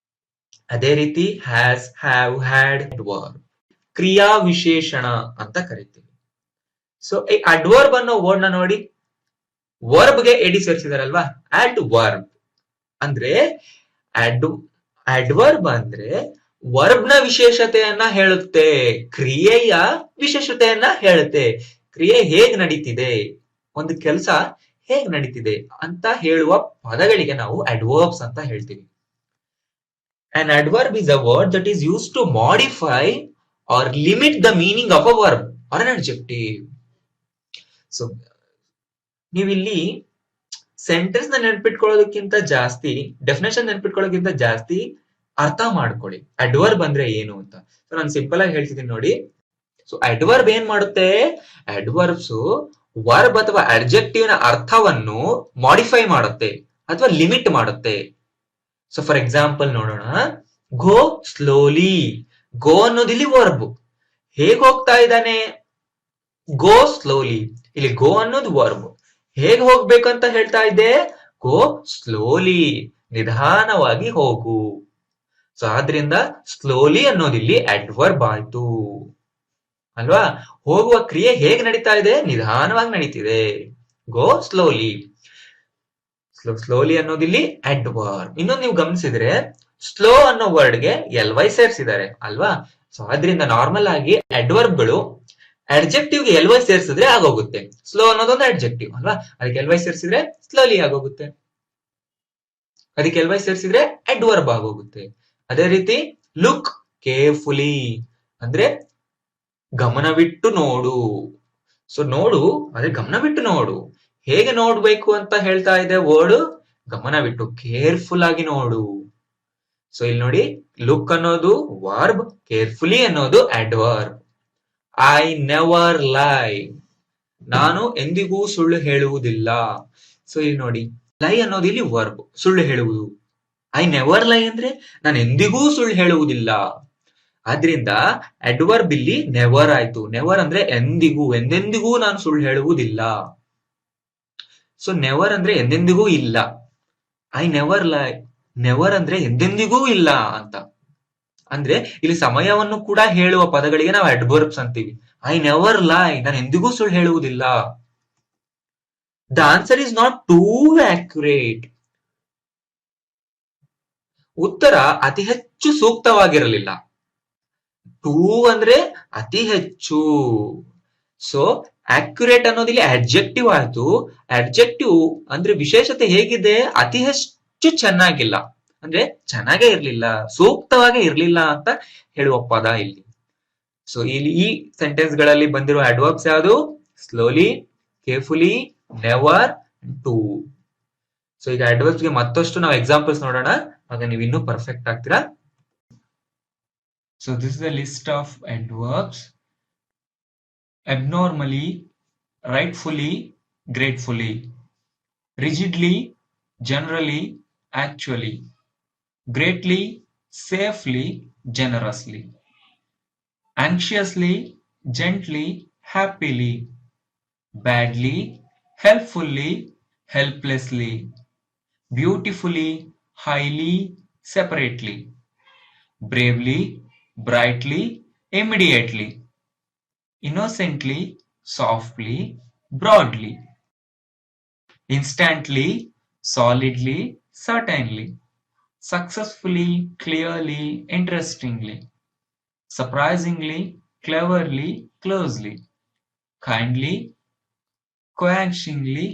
ಅದೇ ರೀತಿ ಹ್ಯಾಸ್, ಹ್ಯಾವ್, ಹ್ಯಾಡ್ ವರ್ಬ್ ಕ್ರಿಯಾ ವಿಶೇಷಣ ಅಂತ ಕರಿತೀವಿ. ಸೊ ಈ ಅಡ್ವರ್ಬ್ ಅನ್ನೋ ವರ್ಡ್ ನ ನೋಡಿ, ವರ್ಬ್ ಗೆ ಎಡಿ ಸೇರಿಸಿದಾರಲ್ವಾ, ಅಡ್ವರ್ಬ್ ಅಂದ್ರೆ ಅಡ್ವರ್ಬ್ ಅಂದ್ರೆ ವರ್ಬ್ ನ ವಿಶೇಷತೆಯನ್ನ ಹೇಳುತ್ತೆ, ಕ್ರಿಯೆಯ ವಿಶೇಷತೆಯನ್ನ ಹೇಳುತ್ತೆ. ಕ್ರಿಯೆ ಹೇಗ್ ನಡೀತಿದೆ, ಒಂದು ಕೆಲಸ ಹೇಗ್ ನಡೀತಿದೆ ಅಂತ ಹೇಳುವ ಪದಗಳಿಗೆ ನಾವು ಅಡ್ವರ್ಬ್ಸ್ ಅಂತ ಹೇಳ್ತೀವಿ. An adverb is a word that is used to modify or limit the meaning of a verb or an adjective. So ನೀವಿಲ್ಲಿ ಸೆಂಟೆನ್ಸ್ ನ ನೆನ್ಪಿಟ್ಕೊಳ್ಳೋದಕ್ಕಿಂತ ಜಾಸ್ತಿ, ಡೆಫಿನೇಷನ್ ನೆನ್ಪಿಟ್ಕೊಳ್ಳೋದಕ್ಕಿಂತ ಜಾಸ್ತಿ ಅರ್ಥ ಮಾಡ್ಕೊಳ್ಳಿ ಅಡ್ವರ್ಬ್ ಅಂದ್ರೆ ಏನು ಅಂತ. ಸೊ ನಾನು ಸಿಂಪಲ್ ಆಗಿ ಹೇಳ್ತಿದ್ದೀನಿ ನೋಡಿ. ಸೊ ಅಡ್ವರ್ಬ್ ಏನ್ ಮಾಡುತ್ತೆ, ಅಡ್ವರ್ಬ್ಸ್ ವರ್ಬ್ ಅಥವಾ ಅಡ್ಜೆಕ್ಟಿವ್ ನ ಅರ್ಥವನ್ನು ಮಾಡಿಫೈ ಮಾಡುತ್ತೆ ಅಥವಾ ಲಿಮಿಟ್ ಮಾಡುತ್ತೆ. ಸೊ ಫಾರ್ ಎಕ್ಸಾಂಪಲ್ ನೋಡೋಣ, ಗೋ ಸ್ಲೋಲಿ. ಗೋ ಅನ್ನೋದಿಲ್ಲಿ ವರ್ಬ್, ಹೇಗ್ ಹೋಗ್ತಾ ಇದ್ದಾನೆ, ಗೋ ಸ್ಲೋಲಿ. ಇಲ್ಲಿ ಗೋ ಅನ್ನೋದು ವರ್ಬ್, ಹೇಗ್ ಹೋಗ್ಬೇಕಂತ ಹೇಳ್ತಾ ಇದ್ದೆ, ಗೋ ಸ್ಲೋಲಿ, ನಿಧಾನವಾಗಿ ಹೋಗು. ಸೊ ಆದ್ರಿಂದ ಸ್ಲೋಲಿ ಅನ್ನೋದಿಲ್ಲಿ ಅಡ್ವರ್ಬ್ ಆಯ್ತು ಅಲ್ವಾ. ಹೋಗುವ ಕ್ರಿಯೆ ಹೇಗ್ ನಡೀತಾ ಇದೆ, ನಿಧಾನವಾಗಿ ನಡೀತಿದೆ, ಗೋ ಸ್ಲೋಲಿ. ಸ್ಲೋಲಿ ಅನ್ನೋದಿಲ್ಲಿ ಅಡ್ವರ್ಬ್. ಇನ್ನೊಂದು ನೀವು ಗಮನಿಸಿದ್ರೆ ಸ್ಲೋ ಅನ್ನೋ ವರ್ಡ್ ಗೆ ಎಲ್ ವೈ ಸೇರಿಸಿದ್ದಾರೆ ಅಲ್ವಾ. ಸೊ ಆದ್ರಿಂದ ನಾರ್ಮಲ್ ಆಗಿ ಅಡ್ವರ್ಬ್ ಗಳು ಅಡ್ಜೆಕ್ಟಿವ್ ಗೆ ಎಲ್ ವೈ ಸೇರಿಸಿದ್ರೆ ಆಗೋಗುತ್ತೆ. ಸ್ಲೋ ಅನ್ನೋದೊಂದು ಅಡ್ಜೆಕ್ಟಿವ್ ಅಲ್ವಾ, ಅದಕ್ಕೆ ಎಲ್ ವೈ ಸೇರಿಸಿದ್ರೆ ಸ್ಲೋಲಿ ಆಗೋಗುತ್ತೆ, ಅದಕ್ಕೆ ಎಲ್ ವೈ ಸೇರಿಸಿದ್ರೆ ಅಡ್ವರ್ಬ್ ಆಗೋಗುತ್ತೆ. ಅದೇ ರೀತಿ ಲುಕ್ ಕೇರ್ಫುಲಿ, ಅಂದ್ರೆ ಗಮನವಿಟ್ಟು ನೋಡು. ಸೊ ನೋಡು ಅಂದ್ರೆ ಗಮನವಿಟ್ಟು ನೋಡು. ಹೇಗೆ ನೋಡ್ಬೇಕು ಅಂತ ಹೇಳ್ತಾ ಇದೆ ವರ್ಡ್, ಗಮನವಿಟ್ಟು ಕೇರ್ಫುಲ್ ಆಗಿ ನೋಡು. ಸೊ ಇಲ್ಲಿ ನೋಡಿ, ಲುಕ್ ಅನ್ನೋದು ವರ್ಬ್, ಕೇರ್ಫುಲಿ ಅನ್ನೋದು ಅಡ್ವರ್ಬ್. ಐ ನೆವರ್ ಲೈ, ನಾನು ಎಂದಿಗೂ ಸುಳ್ಳು ಹೇಳುವುದಿಲ್ಲ. ಸೊ ಇಲ್ಲಿ ನೋಡಿ, ಲೈ ಅನ್ನೋದು ಇಲ್ಲಿ ವರ್ಬ್, ಸುಳ್ಳು ಹೇಳುವುದು. ಐ ನೆವರ್ ಲೈ ಅಂದ್ರೆ ನಾನು ಎಂದಿಗೂ ಸುಳ್ಳು ಹೇಳುವುದಿಲ್ಲ. ಆದ್ರಿಂದ ಅಡ್ವರ್ಬ್ ಇಲ್ಲಿ ನೆವರ್ ಆಯ್ತು. ನೆವರ್ ಅಂದ್ರೆ ಎಂದಿಗೂ, ಎಂದೆಂದಿಗೂ ನಾನು ಸುಳ್ಳು ಹೇಳುವುದಿಲ್ಲ. ಸೊ ನೆವರ್ ಅಂದ್ರೆ ಎಂದೆಂದಿಗೂ ಇಲ್ಲ. ಐ ನೆವರ್ ಲೈ, ನೆವರ್ ಅಂದ್ರೆ ಎಂದೆಂದಿಗೂ ಇಲ್ಲ ಅಂತ. ಅಂದ್ರೆ ಇಲ್ಲಿ ಸಮಯವನ್ನು ಕೂಡ ಹೇಳುವ ಪದಗಳಿಗೆ ನಾವು ಅಡ್ವರ್ಬ್ಸ್ ಅಂತೀವಿ. ಐ ನೆವರ್ ಲೈ, ನಾನು ಎಂದಿಗೂ ಸುಳ್ಳು ಹೇಳುವುದಿಲ್ಲ. The answer is not two accurate. ಉತ್ತರ ಅತಿ ಹೆಚ್ಚು ಸೂಕ್ತವಾಗಿರಲಿಲ್ಲ. ಟೂ ಅಂದ್ರೆ ಅತಿ ಹೆಚ್ಚು. ಸೊ ಅಕ್ಯುರೇಟ್ ಅನ್ನೋದಿಲ್ಲಿ ಅಡ್ಜೆಕ್ಟಿವ್ ಆಯ್ತು. ಅಡ್ಜೆಕ್ಟಿವ್ ಅಂದ್ರೆ ವಿಶೇಷತೆ ಹೇಗಿದೆ, ಅತಿ ಹೆಚ್ಚು ಚೆನ್ನಾಗಿಲ್ಲ, ಅಂದ್ರೆ ಚೆನ್ನಾಗೇ ಇರ್ಲಿಲ್ಲ, ಸೂಕ್ತವಾಗೇ ಇರ್ಲಿಲ್ಲ ಅಂತ ಹೇಳುವ ಪದ ಇಲ್ಲಿ. ಸೊ ಇಲ್ಲಿ ಈ ಸೆಂಟೆನ್ಸ್ ಗಳಲ್ಲಿ ಬಂದಿರುವ ಅಡ್ವರ್ಬ್ಸ್ ಯಾವುದು? Slowly, carefully, never, too. So ಈಗ ಅಡ್ವರ್ಬ್ಸ್ ಗೆ ಮತ್ತಷ್ಟು ನಾವು ಎಕ್ಸಾಂಪಲ್ಸ್ ನೋಡೋಣ, ಆಗ ನೀವು ಇನ್ನೂ ಪರ್ಫೆಕ್ಟ್ ಆಗ್ತೀರಾ. So this is a list of adverbs. Abnormally, rightfully, gratefully. Rigidly, generally, actually. Greatly, safely, generously. Anxiously, gently, happily. Badly, helpfully, helplessly. Beautifully, highly, separately. Bravely, brightly, immediately. Innocently, softly, broadly. Instantly, solidly, certainly. Successfully, clearly, interestingly. Surprisingly, cleverly, closely. Kindly, coaxingly,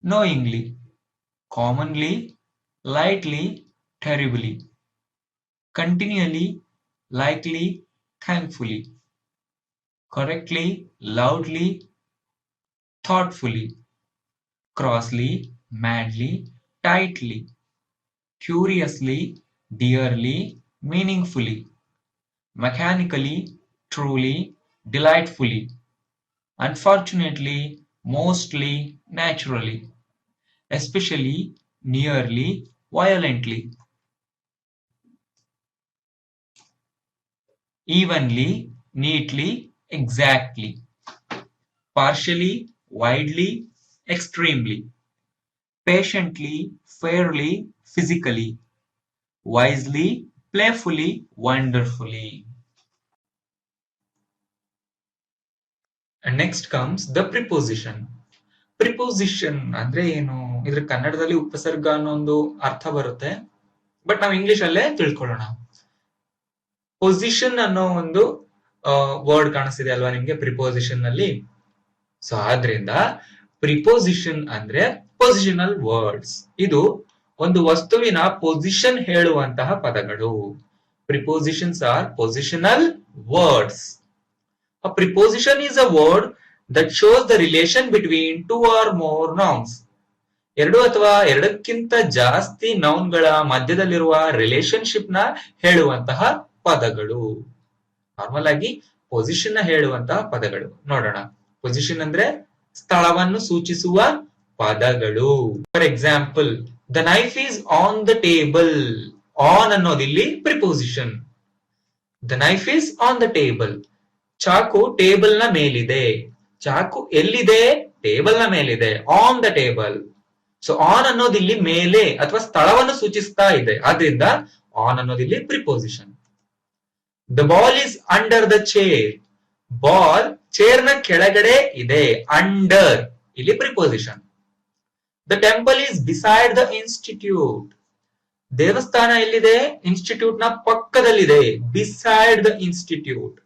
knowingly. Commonly, lightly, terribly. Continually, likely, thankfully. Correctly, loudly, thoughtfully. Crossly, madly, tightly. Curiously, dearly, meaningfully. Mechanically, truly, delightfully. Unfortunately, mostly, naturally. Especially, nearly, violently. Evenly, neatly, exactly. Partially, widely, extremely. Patiently, fairly, physically. Wisely, playfully, wonderfully. And next comes the preposition. Preposition ಅಂದ್ರೆ ಏನು? ಇದ್ರ ಕನ್ನಡದಲ್ಲಿ ಉಪಸರ್ಗ ಅನ್ನೋ ಒಂದು ಅರ್ಥ ಬರುತ್ತೆ, but ನಾವು English ಅಲ್ಲೇ ತಿಳ್ಕೊಳ್ಳೋಣ. ಪೊಸಿಷನ್ ಅನ್ನೋ ಒಂದು ವರ್ಡ್ ಕಾಣಿಸ್ತಿದೆ ಅಲ್ವಾ ನಿಮ್ಗೆ ಪ್ರಿಪೋಸಿಷನ್ ನಲ್ಲಿ. ಸೊ ಆದ್ರಿಂದ ಪ್ರಿಪೋಸಿಷನ್ ಅಂದ್ರೆ ಪೊಸಿಷನಲ್ ವರ್ಡ್ಸ್. ಇದು ಒಂದು ವಸ್ತುವಿನ ಪೊಸಿಷನ್ ಹೇಳುವಂತಹ ಪದಗಳು. Prepositions are positional words. A preposition is a word that shows the relation between two or more nouns. ಎರಡು ಅಥವಾ ಎರಡಕ್ಕಿಂತ ಜಾಸ್ತಿ ನೌನ್ಗಳ ಮಧ್ಯದಲ್ಲಿರುವ ರಿಲೇಶನ್ಶಿಪ್ ನ ಹೇಳುವಂತಹ ಪದಗಳು. ನಾರ್ಮಲ್ ಆಗಿ ಪೊಸಿಷನ್ ನ ಹೇಳುವಂತಹ ಪದಗಳು ನೋಡೋಣ. ಪೊಸಿಷನ್ ಅಂದ್ರೆ ಸ್ಥಳವನ್ನು ಸೂಚಿಸುವ ಪದಗಳು. For example, the knife is on the table. On ಅನ್ನೋದಿಲ್ಲಿ preposition. The knife is on the table. ಚಾಕು ಟೇಬಲ್ ನ ಮೇಲಿದೆ. ಚಾಕು ಎಲ್ಲಿದೆ? ಟೇಬಲ್ ನ ಮೇಲಿದೆ, on the table. So on ಅನ್ನೋದಿಲ್ಲಿ ಮೇಲೆ ಅಥವಾ ಸ್ಥಳವನ್ನು ಸೂಚಿಸ್ತಾ ಇದೆ, ಆದ್ರಿಂದ ಆನ್ ಅನ್ನೋದಿಲ್ಲಿ preposition. The ball is under the chair. Ball chair ನ ಕೆಳಗಡೆ ಇದೆ, ಅಂಡರ್ ಇಲ್ಲಿ preposition. The temple is beside the institute. ದೇವಸ್ಥಾನ ಎಲ್ಲಿದೆ? ಇನ್ಸ್ಟಿಟ್ಯೂಟ್ ನ ಪಕ್ಕದಲ್ಲಿದೆ, beside the institute.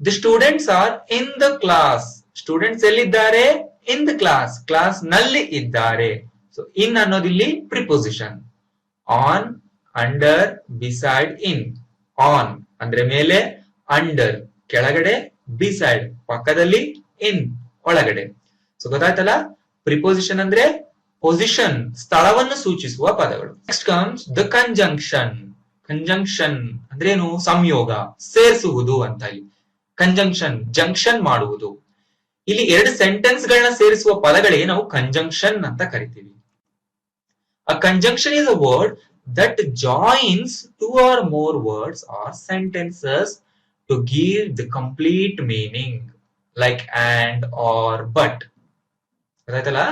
The students are in the class. Students ಎಲ್ಲಿದ್ದಾರೆ? In the class. ಕ್ಲಾಸ್ ನಲ್ಲಿ ಇದ್ದಾರೆ. ಸೊ ಇನ್ ಅನ್ನೋದಿಲ್ಲಿ preposition. On, under, beside, in. On ಅಂದ್ರೆ ಮೇಲೆ, ಅಂಡರ್ ಕೆಳಗಡೆ, ಬಿಸೈಡ್ ಪಕ್ಕದಲ್ಲಿ, ಇನ್ ಒಳಗಡೆ. ಸೊ ಗೊತ್ತಾಯ್ತಲ್ಲ, ಪ್ರಿಪೋಸಿಷನ್ ಅಂದ್ರೆ ಪೊಸಿಷನ್ ಸ್ಥಳವನ್ನು ಸೂಚಿಸುವ ಪದಗಳು. Next comes the conjunction. Conjunction ಅಂದ್ರೆ ಏನು? ಸಂಯೋಗ, ಸೇರಿಸುವುದು ಅಂತ. ಇಲ್ಲಿ ಕಂಜಂಕ್ಷನ್ ಜಂಕ್ಷನ್ ಮಾಡುವುದು. ಇಲ್ಲಿ ಎರಡು ಸೆಂಟೆನ್ಸ್ ಗಳನ್ನ ಸೇರಿಸುವ ಪದಗಳಿಗೆ ನಾವು ಕಂಜಂಕ್ಷನ್ ಅಂತ ಕರಿತೀವಿ. A conjunction is a word that joins two or more words or sentences to give the complete meaning, like and or but. ಗೊತ್ತಾಯ್ತಲ್ಲ,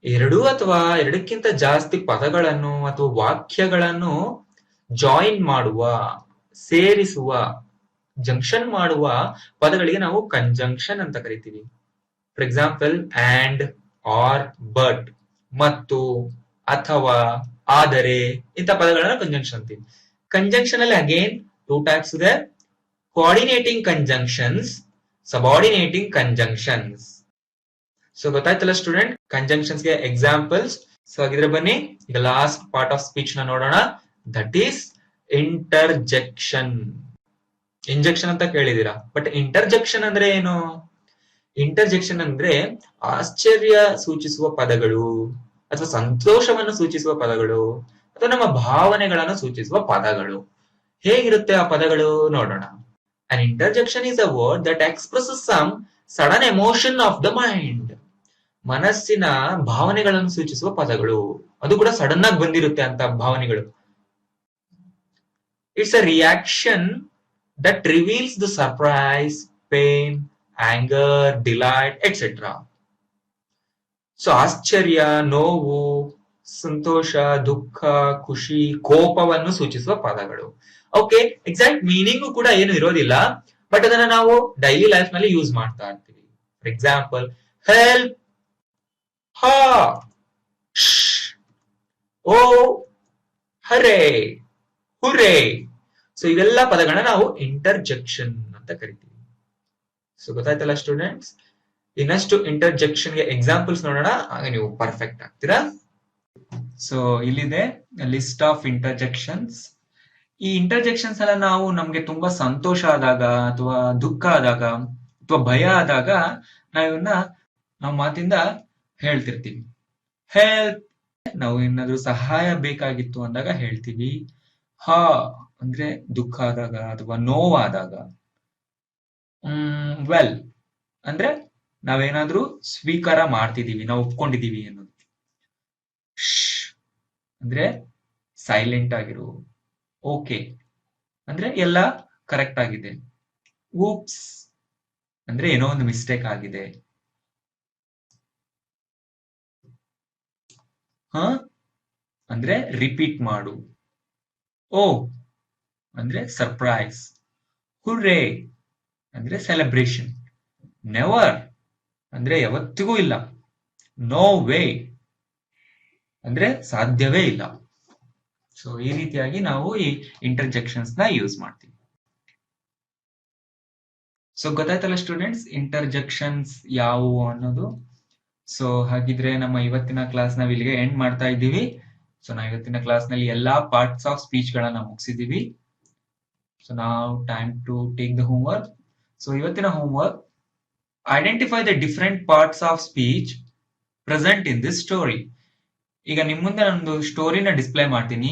ಎರಡು ಅಥವಾ ಎರಡಕ್ಕಿಂತ ಜಾಸ್ತಿ ಪದಗಳನ್ನು ಅಥವಾ ವಾಕ್ಯಗಳನ್ನು ಜಾಯಿನ್ ಮಾಡುವ, ಸೇರಿಸುವ, ಜಂಕ್ಷನ್ ಮಾಡುವ ಪದಗಳಿಗೆ ನಾವು ಕಂಜಂಕ್ಷನ್ ಅಂತ ಕರಿತೀವಿ. For example and, or, but, ಮತ್ತು, ಅಥವಾ, ಆದರೆ ಇಂಥ ಪದಗಳನ್ನ ಕಂಜಂಕ್ಷನ್ ಅಂತೀವಿ. ಕಂಜಂಕ್ಷನ್ ಅಲ್ಲಿ ಅಗೇನ್ ಟೂ ಟೈಪ್ಸ್ ಇದೆ: coordinating conjunctions, subordinating conjunctions. So ಗೊತ್ತಾಯ್ತಲ್ಲ ಸ್ಟೂಡೆಂಟ್, ಕಂಜಂಕ್ಷನ್ಸ್ ಗೆ ಎಕ್ಸಾಂಪಲ್ಸ್. ಸೊ ಹಾಗಿದ್ರೆ ಬನ್ನಿ ಈಗ ಲಾಸ್ಟ್ ಪಾರ್ಟ್ ಆಫ್ ಸ್ಪೀಚ್ ನ ನೋಡೋಣ. That is interjection. ಇಂಜೆಕ್ಷನ್ ಅಂತ ಕೇಳಿದೀರಾ, ಬಟ್ ಇಂಟರ್ಜೆಕ್ಷನ್ ಅಂದ್ರೆ ಏನು? ಇಂಟರ್ಜೆಕ್ಷನ್ ಅಂದ್ರೆ ಆಶ್ಚರ್ಯ ಸೂಚಿಸುವ ಪದಗಳು, ಅಥವಾ ಸಂತೋಷವನ್ನು ಸೂಚಿಸುವ ಪದಗಳು, ಅಥವಾ ನಮ್ಮ ಭಾವನೆಗಳನ್ನು ಸೂಚಿಸುವ ಪದಗಳು. ಹೇಗಿರುತ್ತೆ ಆ ಪದಗಳು ನೋಡೋಣ. An interjection is a word that expresses some sudden emotion of the mind. ಮನಸ್ಸಿನ ಭಾವನೆಗಳನ್ನು ಸೂಚಿಸುವ ಪದಗಳು, ಅದು ಕೂಡ ಸಡನ್ ಆಗಿ ಬಂದಿರುತ್ತೆ ಅಂತ ಭಾವನೆಗಳು. It's a reaction that reveals the surprise, pain, anger, delight, etc. So ಆಶ್ಚರ್ಯ, ನೋವು, ಸಂತೋಷ, ದುಃಖ, ಖುಷಿ, ಕೋಪವನ್ನು ಸೂಚಿಸುವ ಪದಗಳು. ಓಕೆ, ಎಕ್ಸಾಕ್ಟ್ ಮೀನಿಂಗು ಕೂಡ ಏನು ಇರೋದಿಲ್ಲ, ಬಟ್ ಅದನ್ನ ನಾವು ಡೈಲಿ ಲೈಫ್ ನಲ್ಲಿ ಯೂಸ್ ಮಾಡ್ತಾ ಇರ್ತೀವಿ. ಫಾರ್ ಎಕ್ಸಾಂಪಲ್ ಹೆಲ್ಪ್, ಹಾ, ಓ, ಹರೇ, ಹುರೇ. ಸೊ ಇವೆಲ್ಲ ಪದಗಳನ್ನ ನಾವು ಇಂಟರ್ಜೆಕ್ಷನ್ ಅಂತ ಕರಿತೀವಿ. ಸೊ ಗೊತ್ತಾಯ್ತಲ್ಲ ಸ್ಟೂಡೆಂಟ್ಸ್, ಇನ್ನಷ್ಟು ಇಂಟರ್ಜೆಕ್ಷನ್ ಗೆ ಎಕ್ಸಾಂಪಲ್ಸ್ ನೋಡೋಣ, ಆಗ ನೀವು ಪರ್ಫೆಕ್ಟ್ ಆಗ್ತೀರಾ. ಸೊ ಇಲ್ಲಿದೆ ಲಿಸ್ಟ್ ಆಫ್ ಇಂಟರ್ಜೆಕ್ಷನ್ಸ್. ಈ ಇಂಟರ್ಜೆಕ್ಷನ್ಸ್ ಎಲ್ಲ ನಾವು ನಮ್ಗೆ ತುಂಬಾ ಸಂತೋಷ ಆದಾಗ, ಅಥವಾ ದುಃಖ ಆದಾಗ, ಅಥವಾ ಭಯ ಆದಾಗ ನಾವಿವನ್ನ ನಾವು ಮಾತಿಂದ ಹೇಳ್ತಿರ್ತೀವಿ. ಹೆಲ್ಪ್, ನಾವು ಏನಾದ್ರೂ ಸಹಾಯ ಬೇಕಾಗಿತ್ತು ಅಂದಾಗ ಹೇಳ್ತೀವಿ. ಹಾ ಅಂದ್ರೆ ದುಃಖ ಆದಾಗ ಅಥವಾ ನೋವಾದಾಗ. ವೆಲ್ ಅಂದ್ರೆ ನಾವೇನಾದ್ರೂ ಸ್ವೀಕಾರ ಮಾಡ್ತಿದೀವಿ, ನಾವು ಒಪ್ಕೊಂಡಿದೀವಿ ಅನ್ನೋದು. ಅಂದ್ರೆ ಸೈಲೆಂಟ್ ಆಗಿರು. ಓಕೆ ಅಂದ್ರೆ ಎಲ್ಲ ಕರೆಕ್ಟ್ ಆಗಿದೆ. ಊಪ್ಸ್ ಅಂದ್ರೆ ಏನೋ ಒಂದು ಮಿಸ್ಟೇಕ್ ಆಗಿದೆ. ಹ ಅಂದ್ರೆ ರಿಪೀಟ್ ಮಾಡು. ಓ ಅಂದ್ರೆ ಸರ್ಪ್ರೈಸ್. ಹುರ್ರೇ ಅಂದ್ರೆ ಸೆಲೆಬ್ರೇಷನ್. ನೆವರ್ ಅಂದ್ರೆ ಯಾವತ್ತಿಗೂ ಇಲ್ಲ. ನೋ ವೇ ಅಂದ್ರೆ ಸಾಧ್ಯವೇ ಇಲ್ಲ. ಸೊ ಈ ರೀತಿಯಾಗಿ ನಾವು ಈ ಇಂಟರ್ಜೆಕ್ಷನ್ಸ್ ನ ಯೂಸ್ ಮಾಡ್ತೀವಿ. ಸೊ ಗೊತ್ತಾಯ್ತಲ್ಲ ಸ್ಟೂಡೆಂಟ್ಸ್, ಇಂಟರ್ಜೆಕ್ಷನ್ಸ್ ಯಾವುವು ಅನ್ನೋದು. ಸೊ ಹಾಗಿದ್ರೆ ನಮ್ಮ ಇವತ್ತಿನ ಕ್ಲಾಸ್ ನಾವು ಇಲ್ಲಿಗೆ ಎಂಡ್ ಮಾಡ್ತಾ ಇದ್ದೀವಿ. ಸೊ ನಾವು ಇವತ್ತಿನ ಕ್ಲಾಸ್ ನಲ್ಲಿ ಎಲ್ಲಾ ಪಾರ್ಟ್ಸ್ ಆಫ್ ಸ್ಪೀಚ್ ಗಳನ್ನ ಮುಗಿಸಿದೀವಿ. ಸೊ ನಾವು time to take the homework. So ಇವತ್ತಿನ homework: identify the different parts of speech present in this story. ಈಗ ನಿಮ್ ಮುಂದೆ ನಾನೊಂದು ಸ್ಟೋರಿನ ಡಿಸ್ಪ್ಲೇ ಮಾಡ್ತೀನಿ.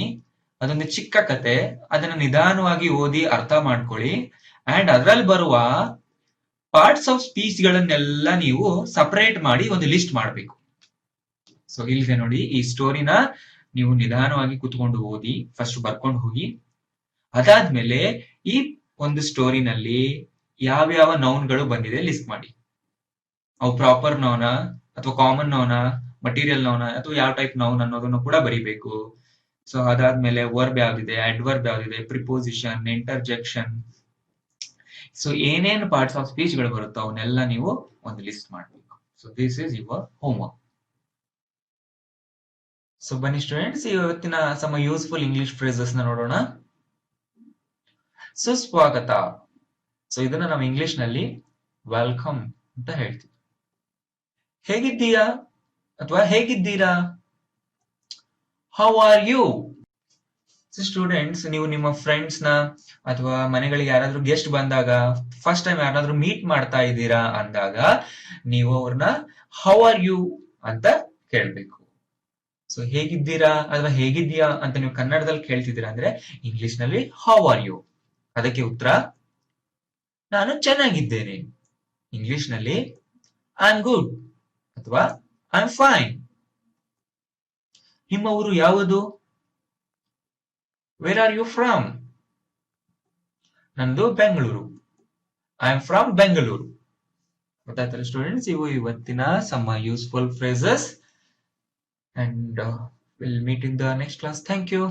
ಅದೊಂದು ಚಿಕ್ಕ ಕತೆ, ಅದನ್ನ ನಿಧಾನವಾಗಿ ಓದಿ ಅರ್ಥ ಮಾಡ್ಕೊಳ್ಳಿ. ಅಂಡ್ ಅದರಲ್ಲಿ ಬರುವ ಪಾರ್ಟ್ಸ್ ಆಫ್ ಸ್ಪೀಚ್ ಗಳನ್ನೆಲ್ಲ ನೀವು ಸಪರೇಟ್ ಮಾಡಿ ಒಂದು ಲಿಸ್ಟ್ ಮಾಡಬೇಕು. ಸೊ ಇಲ್ಲಿದೆ ನೋಡಿ, ಈ ಸ್ಟೋರಿನ ನೀವು ನಿಧಾನವಾಗಿ ಕುತ್ಕೊಂಡು ಓದಿ, ಫಸ್ಟ್ ಬರ್ಕೊಂಡು ಹೋಗಿ. ಅದಾದ್ಮೇಲೆ ಈ ಒಂದು ಸ್ಟೋರಿನಲ್ಲಿ ಯಾವ್ಯಾವ ನೌನ್ಗಳು ಬಂದಿದೆ ಲಿಸ್ಟ್ ಮಾಡಿ. ಅವು ಪ್ರಾಪರ್ ನೌನ ಅಥವಾ ಕಾಮನ್ ನೌನ, ಮಟೀರಿಯಲ್ ನೌನ, ಅಥವಾ ಯಾವ ಟೈಪ್ ನೌನ್ ಅನ್ನೋದನ್ನು ಕೂಡ ಬರಿಬೇಕು. ಸೊ ಅದಾದ್ಮೇಲೆ ವರ್ಬ್ ಯಾವ್ದಿದೆ, ಅಡ್ವರ್ಬ್ ಯಾವ್ದಿದೆ, ಪ್ರಿಪೋಸಿಷನ್, ಇಂಟರ್ಜೆಕ್ಷನ್. ಸೊ ಏನೇನು ಪಾರ್ಟ್ಸ್ ಆಫ್ ಸ್ಪೀಚ್ ಗಳು ಬರುತ್ತೋ ಅವನ್ನೆಲ್ಲ ನೀವು ಒಂದು ಲಿಸ್ಟ್ ಮಾಡಬೇಕು. So this is your homework. So ಬನ್ನಿ ಸ್ಟೂಡೆಂಟ್ಸ್, ಇವತ್ತಿನ ಸಮ ಯೂಸ್ಫುಲ್ ಇಂಗ್ಲಿಷ್ ಫ್ರೇಸಸ್ ನ ನೋಡೋಣ. ಸುಸ್ವಾಗತ. ಸೊ ಇದನ್ನ ನಾವು ಇಂಗ್ಲಿಷ್ ನಲ್ಲಿ ವೆಲ್ಕಮ್ ಅಂತ ಹೇಳ್ತೀವಿ. ಹೇಗಿದ್ದೀಯಾ ಅಥವಾ ಹೇಗಿದ್ದೀರಾ? How are you? ಸ್ಟೂಡೆಂಟ್ಸ್, ನೀವು ನಿಮ್ಮ ಫ್ರೆಂಡ್ಸ್ ನ ಅಥವಾ ಮನೆಗಳಿಗೆ ಯಾರಾದ್ರೂ ಗೆಸ್ಟ್ ಬಂದಾಗ ಫಸ್ಟ್ ಟೈಮ್ ಯಾರಾದ್ರೂ ಮೀಟ್ ಮಾಡ್ತಾ ಇದ್ದೀರಾ ಅಂದಾಗ ನೀವು ಅವ್ರನ್ನ ಹೌ ಆರ್ ಯು ಅಂತ ಕೇಳ್ಬೇಕು. ಸೊ ಹೇಗಿದ್ದೀರಾ ಅಥವಾ ಹೇಗಿದ್ಯಾ ಅಂತ ನೀವು ಕನ್ನಡದಲ್ಲಿ ಕೇಳ್ತಿದ್ದೀರಾ ಅಂದ್ರೆ ಇಂಗ್ಲಿಷ್ ನಲ್ಲಿ ಹೌ ಆರ್ ಯು. ಅದಕ್ಕೆ ಉತ್ತರ ನಾನು ಚೆನ್ನಾಗಿದ್ದೇನೆ. ಇಂಗ್ಲಿಷ್ ನಲ್ಲಿ ಐ ಆಮ್ ಗುಡ್ ಅಥವಾ ಐ ಆಮ್ ಫೈನ್. ನಿಮ್ಮ ಊರು ಯಾವುದು? Where are you from? ನಂದು Bengaluru. I am from Bengaluru. ಗೊತ್ತಾಯ್ತಲ್ಲ ಸ್ಟೂಡೆಂಟ್ಸ್, ಇವು ಇವತ್ತಿನ some useful phrases. And we'll meet in the next class. Thank you.